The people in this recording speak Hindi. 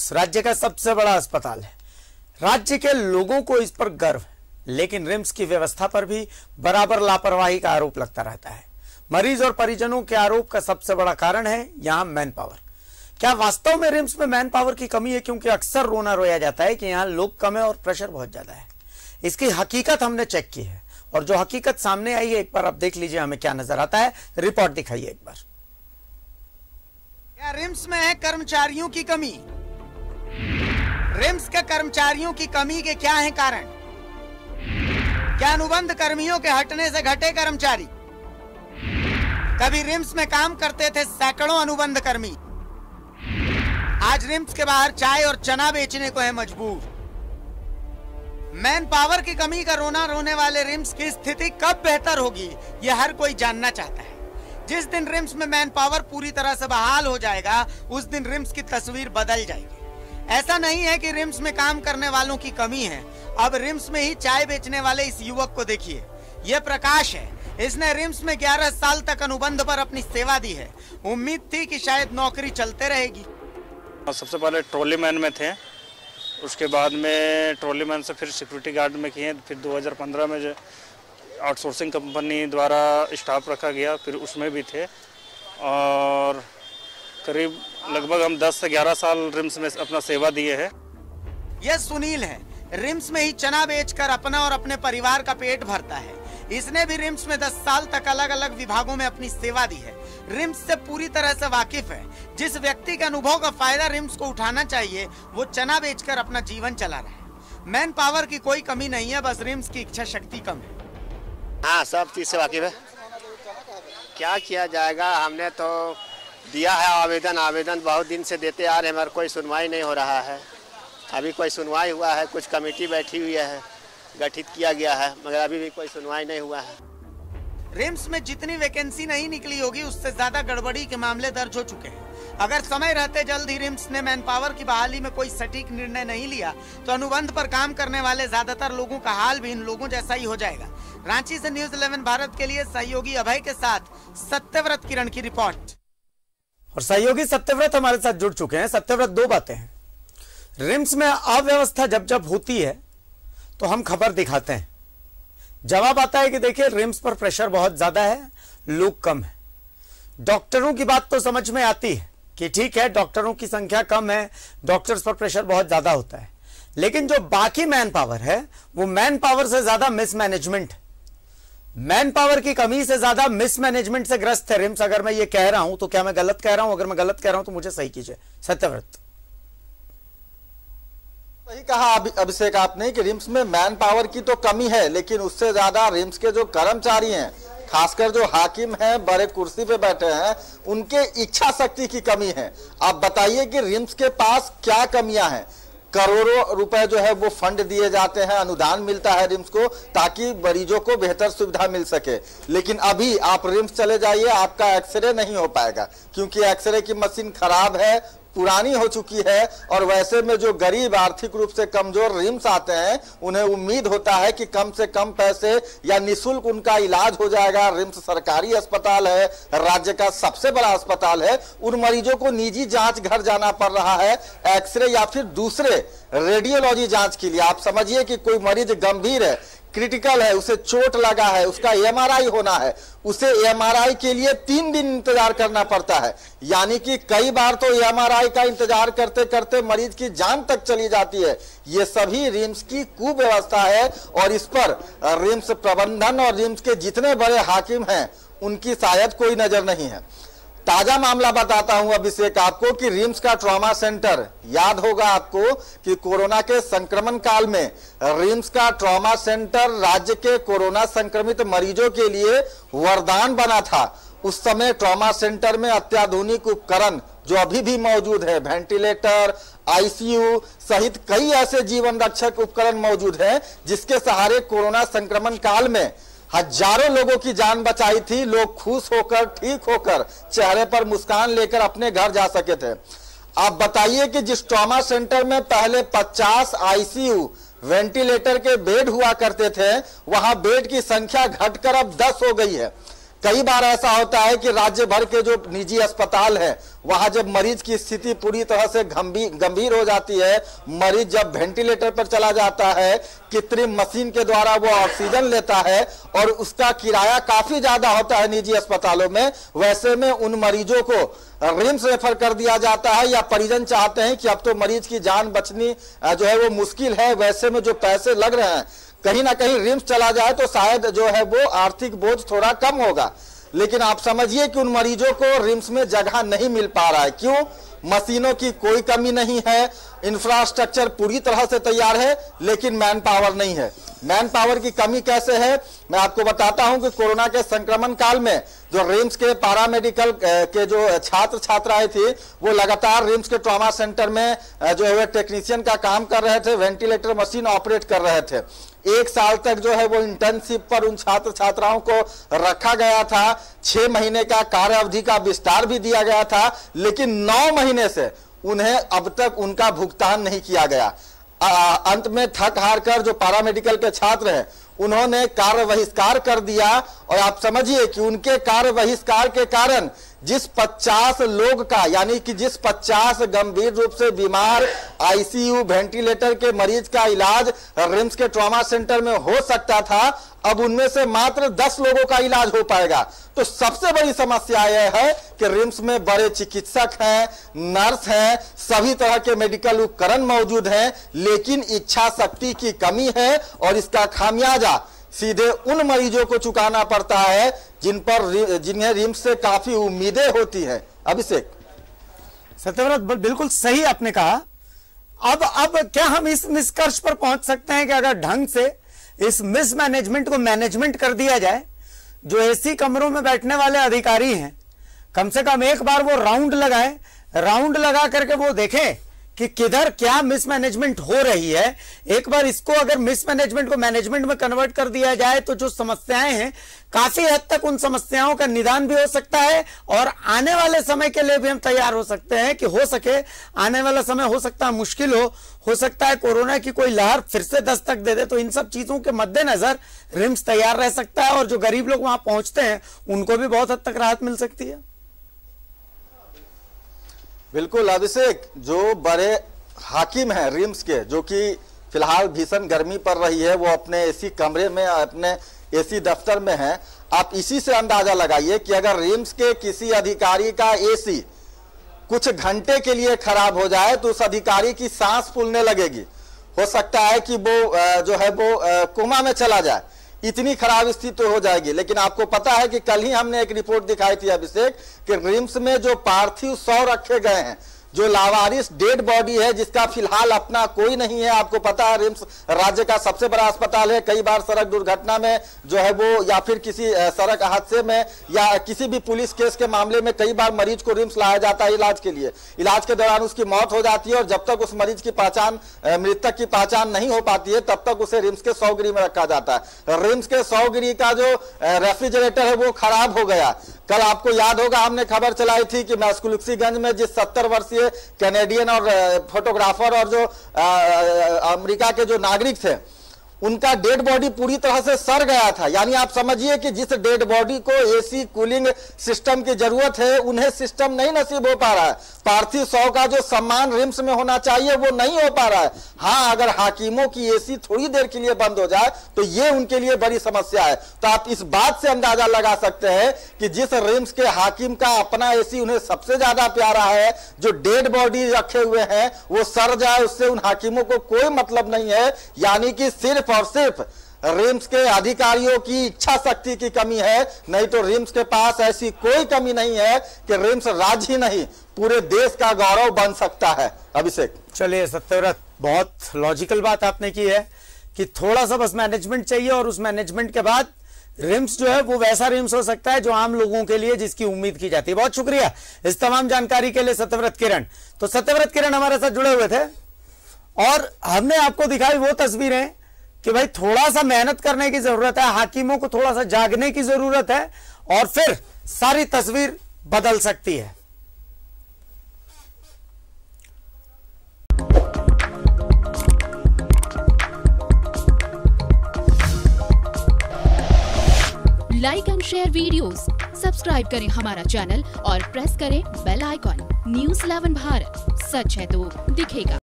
रिम्स राज्य का सबसे बड़ा अस्पताल है। राज्य के लोगों को इस पर गर्व है, लेकिन रिम्स की व्यवस्था पर भी बराबर लापरवाही का आरोप लगता रहता है। मरीज और परिजनों के आरोप का सबसे बड़ा कारण है यहां मैन पावर। क्या वास्तव में रिम्स में मैन पावर की कमी है? क्योंकि अक्सर रोना रोया जाता है कि यहां लोग कम है और प्रेशर बहुत ज्यादा है। इसकी हकीकत हमने चेक की है और जो हकीकत सामने आई है, एक बार आप देख लीजिए हमें क्या नजर आता है। रिपोर्ट दिखाइए एक बार। क्या रिम्स में है कर्मचारियों की कमी? रिम्स के कर्मचारियों की कमी के क्या है कारण? क्या अनुबंध कर्मियों के हटने से घटे कर्मचारी? कभी रिम्स में काम करते थे सैकड़ों अनुबंध कर्मी, आज रिम्स के बाहर चाय और चना बेचने को है मजबूर। मैन पावर की कमी का रोना रोने वाले रिम्स की स्थिति कब बेहतर होगी, यह हर कोई जानना चाहता है। जिस दिन रिम्स में मैन पावर पूरी तरह से बहाल हो जाएगा, उस दिन रिम्स की तस्वीर बदल जाएगी। ऐसा नहीं है कि रिम्स में काम करने वालों की कमी है। अब रिम्स में ही चाय बेचने वाले इस युवक को देखिए, यह प्रकाश है। इसने रिम्स में 11 साल तक अनुबंध पर अपनी सेवा दी है। उम्मीद थी कि शायद नौकरी चलते रहेगी। सबसे पहले ट्रॉली मैन में थे, उसके बाद में ट्रॉली मैन से फिर सिक्योरिटी गार्ड में किए, फिर 2015 में जो आउटसोर्सिंग कंपनी द्वारा स्टाफ रखा गया, फिर उसमें भी थे और करीब लगभग हम 10 से 11 साल रिम्स में अपना सेवा दिए हैं। यह सुनील है, रिम्स में ही चना बेचकर अपना और अपने परिवार का पेट भरता है। इसने भी रिम्स में 10 साल तक अलग अलग विभागों में अपनी सेवा दी है। रिम्स से पूरी तरह से वाकिफ है। जिस व्यक्ति के अनुभव का फायदा रिम्स को उठाना चाहिए, वो चना बेचकर अपना जीवन चला रहा है। मैन पावर की कोई कमी नहीं है, बस रिम्स की इच्छा शक्ति कम है। हाँ, सब चीज से वाकिफ है। क्या किया जाएगा, हमने तो दिया है आवेदन बहुत दिन से देते आ रहे हैं, मगर कोई सुनवाई नहीं हो रहा है। अभी कोई सुनवाई हुआ है, कुछ कमेटी बैठी हुई है, गठित किया गया है, मगर अभी भी कोई सुनवाई नहीं हुआ है। रिम्स में जितनी वैकेंसी नहीं निकली होगी, उससे ज्यादा गड़बड़ी के मामले दर्ज हो चुके हैं। अगर समय रहते जल्द ही रिम्स ने मैन पावर की बहाली में कोई सटीक निर्णय नहीं लिया, तो अनुबंध पर काम करने वाले ज्यादातर लोगों का हाल भी इन लोगों जैसा ही हो जाएगा। रांची से न्यूज़ 11 भारत के लिए सहयोगी अभय के साथ सत्यव्रत किरण की रिपोर्ट। और सहयोगी सत्यव्रत हमारे साथ जुड़ चुके हैं। सत्यव्रत, दो बातें हैं। रिम्स में अव्यवस्था जब जब होती है तो हम खबर दिखाते हैं। जवाब आता है कि देखिए रिम्स पर प्रेशर बहुत ज्यादा है, लोग कम है। डॉक्टरों की बात तो समझ में आती है कि ठीक है, डॉक्टरों की संख्या कम है, डॉक्टर्स पर प्रेशर बहुत ज्यादा होता है, लेकिन जो बाकी मैन पावर है, वो मैन पावर से ज्यादा मिसमैनेजमेंट, मैन पावर की कमी से ज्यादा मिसमैनेजमेंट से ग्रस्त है रिम्स। अगर मैं ये कह रहा हूं तो क्या मैं गलत कह रहा हूं? अगर मैं गलत कह रहा हूं तो मुझे सही कीजिए। सत्यव्रत, सही कहा अभिषेक आपने कि रिम्स में मैन पावर की तो कमी है, लेकिन उससे ज्यादा रिम्स के जो कर्मचारी हैं, खासकर जो हाकिम हैं, बड़े कुर्सी पे बैठे हैं, उनके इच्छा शक्ति की कमी है। आप बताइए कि रिम्स के पास क्या कमियां हैं? करोड़ों रुपए जो है वो फंड दिए जाते हैं, अनुदान मिलता है रिम्स को, ताकि मरीजों को बेहतर सुविधा मिल सके। लेकिन अभी आप रिम्स चले जाइए, आपका एक्सरे नहीं हो पाएगा, क्योंकि एक्सरे की मशीन खराब है, पुरानी हो चुकी है। और वैसे में जो गरीब, आर्थिक रूप से कमजोर रिम्स आते हैं, उन्हें उम्मीद होता है कि कम से कम पैसे या निःशुल्क उनका इलाज हो जाएगा। रिम्स सरकारी अस्पताल है, राज्य का सबसे बड़ा अस्पताल है। उन मरीजों को निजी जांच घर जाना पड़ रहा है, एक्सरे या फिर दूसरे रेडियोलॉजी जांच के लिए। आप समझिए कि कोई मरीज गंभीर है, क्रिटिकल है, उसे चोट लगा है, उसका एमआरआई होना है, उसे एमआरआई के लिए 3 दिन इंतजार करना पड़ता है। यानी कि कई बार तो एमआरआई का इंतजार करते करते मरीज की जान तक चली जाती है। ये सभी रिम्स की कुव्यवस्था है और इस पर रिम्स प्रबंधन और रिम्स के जितने बड़े हाकिम हैं, उनकी शायद कोई नजर नहीं है। ताजा मामला बताता हूं अभिषेक आपको कि रिम्स का ट्रॉमा सेंटर, याद होगा आपको कि कोरोना के संक्रमण काल में रिम्स का ट्रॉमा सेंटर राज्य के कोरोना संक्रमित मरीजों के लिए वरदान बना था। उस समय ट्रॉमा सेंटर में अत्याधुनिक उपकरण जो अभी भी मौजूद है, वेंटिलेटर, आईसीयू सहित कई ऐसे जीवन रक्षक उपकरण मौजूद हैं, जिसके सहारे कोरोना संक्रमण काल में हजारों लोगों की जान बचाई थी। लोग खुश होकर, ठीक होकर, चेहरे पर मुस्कान लेकर अपने घर जा सके थे। आप बताइए कि जिस ट्रॉमा सेंटर में पहले 50 आईसीयू वेंटिलेटर के बेड हुआ करते थे, वहां बेड की संख्या घटकर अब 10 हो गई है। कई बार ऐसा होता है कि राज्य भर के जो निजी अस्पताल है वहां जब मरीज की स्थिति पूरी तरह से गंभीर हो जाती है, मरीज जब वेंटिलेटर पर चला जाता है, कृत्रिम मशीन के द्वारा वो ऑक्सीजन लेता है और उसका किराया काफी ज्यादा होता है निजी अस्पतालों में, वैसे में उन मरीजों को रिम्स रेफर कर दिया जाता है या परिजन चाहते हैं कि अब तो मरीज की जान बचनी जो है वो मुश्किल है, वैसे में जो पैसे लग रहे हैं कहीं ना कहीं रिम्स चला जाए तो शायद जो है वो आर्थिक बोझ थोड़ा कम होगा। लेकिन आप समझिए कि उन मरीजों को रिम्स में जगह नहीं मिल पा रहा है। क्यों? मशीनों की कोई कमी नहीं है, इंफ्रास्ट्रक्चर पूरी तरह से तैयार है, लेकिन मैन पावर नहीं है। मैन पावर की कमी कैसे है मैं आपको बताता हूं कि कोरोना के संक्रमण काल में जो रिम्स के पैरामेडिकल के जो छात्र छात्राएं थी वो लगातार रिम्स के ट्रॉमा सेंटर में जो है टेक्नीशियन का काम कर रहे थे, वेंटिलेटर मशीन ऑपरेट कर रहे थे। 1 साल तक जो है वो इंटर्नशिप पर उन छात्र छात्राओं को रखा गया था, 6 महीने का कार्य अवधि का विस्तार भी दिया गया था, लेकिन 9 महीने से उन्हें अब तक उनका भुगतान नहीं किया गया। अंत में थक हार कर जो पैरामेडिकल के छात्र हैं उन्होंने कार्य बहिष्कार कर दिया और आप समझिए कि उनके कार्य बहिष्कार के कारण जिस 50 लोग का यानी कि जिस 50 गंभीर रूप से बीमार आईसीयू वेंटिलेटर के मरीज का इलाज रिम्स के ट्रॉमा सेंटर में हो सकता था, अब उनमें से मात्र 10 लोगों का इलाज हो पाएगा। तो सबसे बड़ी समस्या यह है कि रिम्स में बड़े चिकित्सक हैं, नर्स हैं, सभी तरह के मेडिकल उपकरण मौजूद हैं, लेकिन इच्छा शक्ति की कमी है और इसका खामियाजा सीधे उन मरीजों को चुकाना पड़ता है जिन्हें रिम्स से काफी उम्मीदें होती हैं। अभिषेक, सत्यव्रत बिल्कुल सही आपने कहा। अब क्या हम इस निष्कर्ष पर पहुंच सकते हैं कि अगर ढंग से इस मिसमैनेजमेंट को मैनेजमेंट कर दिया जाए, जो एसी कमरों में बैठने वाले अधिकारी हैं कम से कम एक बार वो राउंड लगाएं, राउंड लगा करके वो देखें कि किधर क्या मिसमैनेजमेंट हो रही है। एक बार इसको अगर मिसमैनेजमेंट को मैनेजमेंट में कन्वर्ट कर दिया जाए तो जो समस्याएं हैं काफी हद तक उन समस्याओं का निदान भी हो सकता है और आने वाले समय के लिए भी हम तैयार हो सकते हैं कि हो सके आने वाला समय हो सकता है मुश्किल हो सकता है कोरोना की कोई लहर फिर से दस्तक दे दे। तो इन सब चीजों के मद्देनजर रिम्स तैयार रह सकता है और जो गरीब लोग वहां पहुंचते हैं उनको भी बहुत हद तक राहत मिल सकती है। बिल्कुल अभिषेक, जो बड़े हाकिम हैं रिम्स के, जो कि फिलहाल भीषण गर्मी पड़ रही है, वो अपने एसी कमरे में अपने एसी दफ्तर में हैं। आप इसी से अंदाजा लगाइए कि अगर रिम्स के किसी अधिकारी का एसी कुछ घंटे के लिए खराब हो जाए तो उस अधिकारी की सांस फूलने लगेगी, हो सकता है कि वो जो है वो कोमा में चला जाए, इतनी खराब स्थिति हो जाएगी। लेकिन आपको पता है कि कल ही हमने एक रिपोर्ट दिखाई थी अभिषेक कि रिम्स में जो पार्थिव शव रखे गए हैं, जो लावारिस डेड बॉडी है जिसका फिलहाल अपना कोई नहीं है। आपको पता है रिम्स राज्य का सबसे बड़ा अस्पताल है, कई बार सड़क दुर्घटना में जो है वो या फिर किसी सड़क हादसे में या किसी भी पुलिस केस के मामले में कई बार मरीज को रिम्स लाया जाता है इलाज के लिए। इलाज के दौरान उसकी मौत हो जाती है और जब तक उस मरीज की पहचान, मृतक की पहचान नहीं हो पाती है तब तक उसे रिम्स के 100 गिरी में रखा जाता है। रिम्स के 100 गिरी का जो रेफ्रिजरेटर है वो खराब हो गया। कल आपको याद होगा हमने खबर चलाई थी कि मैस्कुलुक्सीगंज में जिस 70 वर्षीय कैनेडियन और फोटोग्राफर और जो अमेरिका के जो नागरिक थे उनका डेड बॉडी पूरी तरह से सड़ गया था। यानी आप समझिए कि जिस डेड बॉडी को एसी कूलिंग सिस्टम की जरूरत है उन्हें सिस्टम नहीं नसीब हो पा रहा है। पार्थिव शव का जो सम्मान रिम्स में होना चाहिए वो नहीं हो पा रहा है। हाँ, अगर हाकिमों की एसी थोड़ी देर के लिए बंद हो जाए तो ये उनके लिए बड़ी समस्या है। तो आप इस बात से अंदाजा लगा सकते हैं कि जिस रिम्स के हाकिम का अपना एसी उन्हें सबसे ज्यादा प्यारा है, जो डेड बॉडी रखे हुए हैं वो सड़ जाए उससे उन हाकिमों को कोई मतलब नहीं है। यानी कि सिर्फ और सिर्फ रिम्स के अधिकारियों की इच्छा शक्ति की कमी है, नहीं तो रिम्स के पास ऐसी कोई कमी नहीं है कि रिम्स राज्य ही नहीं पूरे देश का गौरव बन सकता है। अभिषेक, चलिए सत्यव्रत, बहुत लॉजिकल बात आपने की है कि थोड़ा सा बस मैनेजमेंट चाहिए और उस मैनेजमेंट के बाद रिम्स जो है वो वैसा रिम्स हो सकता है जो आम लोगों के लिए जिसकी उम्मीद की जाती है। बहुत शुक्रिया इस तमाम जानकारी के लिए सत्यव्रत किरण। तो सत्यव्रत किरण हमारे साथ जुड़े हुए थे और हमने आपको दिखाई वो तस्वीरें कि भाई थोड़ा सा मेहनत करने की जरूरत है, हाकिमों को थोड़ा सा जागने की जरूरत है और फिर सारी तस्वीर बदल सकती है। Like and share videos, subscribe करें हमारा चैनल और प्रेस करें बेल आइकॉन। News 11 भारत, सच है तो दिखेगा।